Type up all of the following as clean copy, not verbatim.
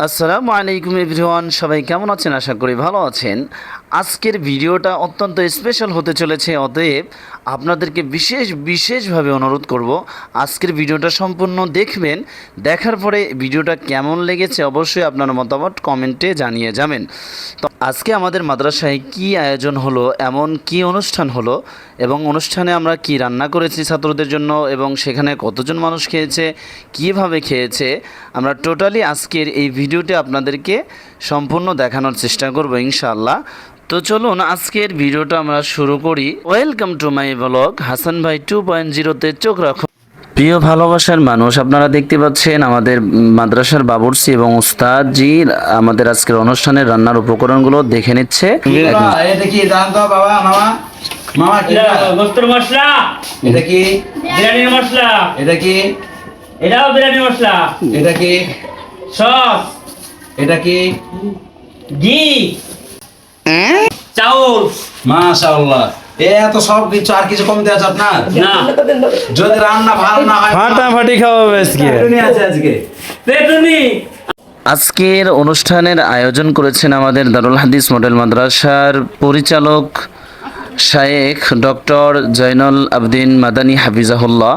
আসসালামু আলাইকুম এভরিওয়ান, সবাই কেমন আছেন? আশা করি ভালো আছেন। আজকের ভিডিওটা অত্যন্ত স্পেশাল হতে চলেছে, অতএব আপনাদেরকে বিশেষভাবে অনুরোধ করব আজকের ভিডিওটা সম্পূর্ণ দেখবেন। দেখার পরে ভিডিওটা কেমন লেগেছে অবশ্যই আপনার মতামত কমেন্টে জানিয়ে যাবেন। তো আজকে আমাদের মাদ্রাসায় কি আয়োজন হলো, এমন কি অনুষ্ঠান হলো এবং অনুষ্ঠানে আমরা কি রান্না করেছি ছাত্রদের জন্য এবং সেখানে কতজন মানুষ খেয়েছে, কিভাবে খেয়েছে, আমরা টোটালি আজকের এই ভিডিওতে আপনাদেরকে সম্পূর্ণ দেখানোর চেষ্টা করব ইনশাআল্লাহ। তো চলুন আজকের ভিডিওটা আমরা শুরু করি। Welcome to my blog Hasan ভাই 2.0-তে চোখ রাখুন। প্রিয় ভালোবাসার মানুষ, আপনারা দেখতে পাচ্ছেন আমাদের মাদ্রাসার বাবুর্চি এবং উস্তাদ জি আমাদের আজকের অনুষ্ঠানের রান্নার উপকরণগুলো দেখে নিচ্ছে। এটা কি জানতো বাবা মামা মামা কি গোস্তের মশলা, এটা কি বিরিয়ানির মশলা, এটা কি এটাও বিরিয়ানির মশলা, এটা কি সস, এটা কি ঘি, চাউল। মাশাআল্লাহ, এত সব কিছু আর কিছু কমতে আছে আপনার? না, যদি রান্না ভালো না হয় ফাটাফাটি খাওয়াবে আজকে। পেটুনি আছে আজকে। পেটুনি। আজকের অনুষ্ঠানের আয়োজন করেছেন আমাদের দারুল হাদিস মডেল মাদ্রাসার পরিচালক শায়েখ ডক্টর জয়নুল আবদিন মাদানী হাফিজাহুল্লাহ।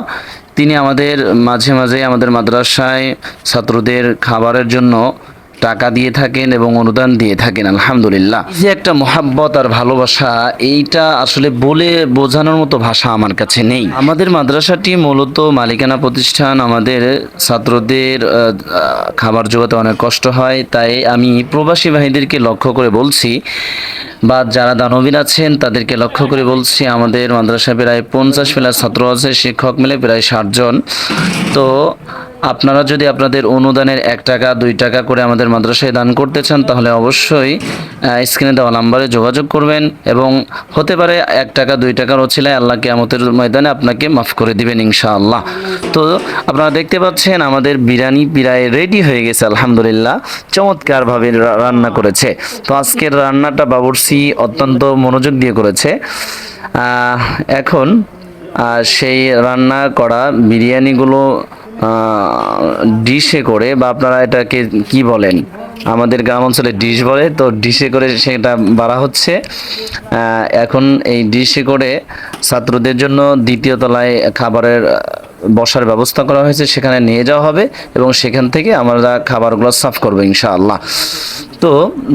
তিনি আমাদের মাঝে মাঝে আমাদের মাদ্রাসায় ছাত্রদের খাবারের জন্য টাকা দিয়ে থাকেন এবং অনুদান দিয়ে থাকেন। আলহামদুলিল্লাহ, এই যে একটা মহাব্বত আর ভালোবাসা, এইটা আসলে বলে বোঝানোর মতো ভাষা আমার কাছে নেই। আমাদের মাদ্রাসাটি মূলত মালিকানা প্রতিষ্ঠান, আমাদের ছাত্রদের খাবার জোগাতে অনেক কষ্ট হয়। তাই আমি প্রবাসী ভাইদেরকে লক্ষ্য করে বলছি বা যারা দানবীর আছেন তাদেরকে লক্ষ্য করে বলছি, আমাদের মাদ্রাসায় প্রায় 50+ ছাত্র আছে, শিক্ষক মিলে প্রায় 60 জন। তো আপনারা যদি আপনাদের অনুদানের 1 টাকা 2 টাকা করে আমাদের মাদ্রাসায় দান করতে চান তাহলে অবশ্যই স্ক্রিনে দেওয়া নাম্বারে যোগাযোগ করবেন এবং হতে পারে 1 টাকা 2 টাকার ওছিলায় আল্লাহ কিয়ামতের ময়দানে আপনাকে মাফ করে দিবেন ইনশাআল্লাহ। তো আপনারা দেখতে পাচ্ছেন আমাদের বিরিয়ানি প্রায় রেডি হয়ে গেছে আলহামদুলিল্লাহ, চমৎকারভাবে রান্না করেছে। তো আজকের রান্নাটা বাবুর্চি অত্যন্ত মনোযোগ দিয়ে করেছে। এখন সেই রান্না করা বিরিয়ানিগুলো ডিশে করে, বা আপনারা এটাকে কি বলেন, আমাদের গ্রাম অঞ্চলে ডিশ বলে, তো ডিশে করে সেটা বাড়া হচ্ছে। এখন এই ডিশে করে ছাত্রদের জন্য দ্বিতীয় তলায় খাবারের বসার ব্যবস্থা করা হয়েছে, সেখানে নিয়ে যাওয়া হবে এবং সেখান থেকে আমরা খাবারগুলো সার্ভ করবো ইনশাআল্লাহ। তো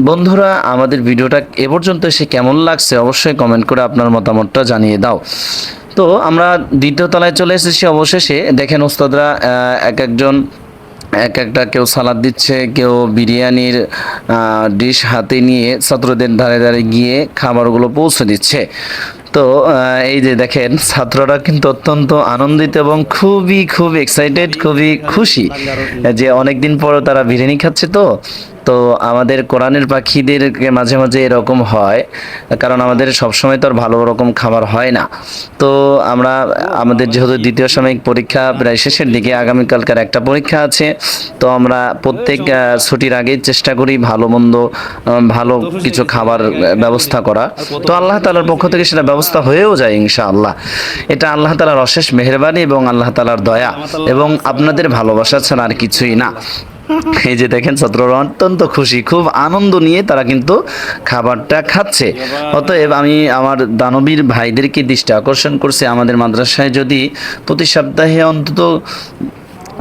বন্ধুরা, আমাদের ভিডিওটা এ পর্যন্ত এসে কেমন লাগছে অবশ্যই কমেন্ট করে আপনার মতামতটা জানিয়ে দাও। তো আমরা দ্বিতীয় তলায় চলে এসেছি। অবশেষে দেখেন ওস্তাদরা একজন এক একটা, কেউ সালাদ দিচ্ছে, কেউ বিরিয়ানির ডিশ হাতে নিয়ে ছাত্রদের ধারে ধারে গিয়ে খাবারগুলো পৌঁছে দিচ্ছে। তো এই যে দেখেন ছাত্ররা কিন্তু অত্যন্ত আনন্দিত এবং খুবই এক্সাইটেড, খুবই খুশি যে অনেকদিন পর তারা বিরিয়ানি খাচ্ছে। তো আমাদের কোরআনের পাখিদেরকে মাঝে মাঝে এরকম হয়, কারণ আমাদের সবসময় তো আর ভালো রকম খাবার হয় না। তো আমাদের যেহেতু দ্বিতীয় সাময়িক পরীক্ষা প্রায় শেষের দিকে, আগামীকালকার একটা পরীক্ষা আছে, তো আমরা প্রত্যেক ছুটির আগেই চেষ্টা করি ভালো কিছু খাবার ব্যবস্থা করা। তো আল্লাহ তাআলার পক্ষ থেকে সেটা ব্যবস্থা হয়েও যায় ইনশাআল্লাহ। এটা আল্লাহ তাআলার অশেষ মেহেরবানি এবং আল্লাহ তাআলার দয়া এবং আপনাদের ভালোবাসা ছাড়া আর কিছুই না। এই যে দেখেন ছাত্ররা অত্যন্ত খুশি, খুব আনন্দ নিয়ে তারা কিন্তু খাবারটা খাচ্ছে। অতএব আমি আমার দানবীর ভাইদেরকে দৃষ্টি আকর্ষণ করছি, আমাদের মাদ্রাসায় যদি প্রতি সপ্তাহে অন্তত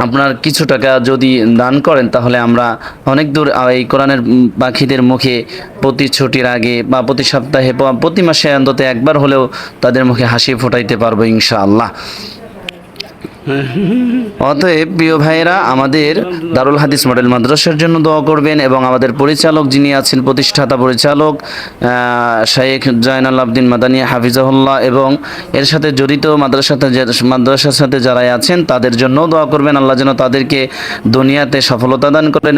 আপনার কিছু টাকা যদি দান করেন তাহলে আমরা অনেক দূর এই কোরআনের পাখিদের মুখে প্রতি ছুটির আগে বা প্রতি সপ্তাহে বা প্রতি মাসে অন্তত একবার হলেও তাদের মুখে হাসি ফোটাইতে পারবো ইনশাআল্লাহ। অতএব প্রিয় ভাইয়েরা, আমাদের দারুল হাদিস মডেল মাদ্রাসার জন্য দোয়া করবেন এবং আমাদের পরিচালক যিনি আছেন, প্রতিষ্ঠাতা পরিচালক শায়েখ জয়নুল আবদিন মাদানী হাফিজাহুল্লাহ এবং এর সাথে জড়িত মাদ্রাসার সাথে যারা আছেন তাদের জন্য দোয়া করবেন। আল্লাহ যেন তাদেরকে দুনিয়াতে সফলতা দান করেন।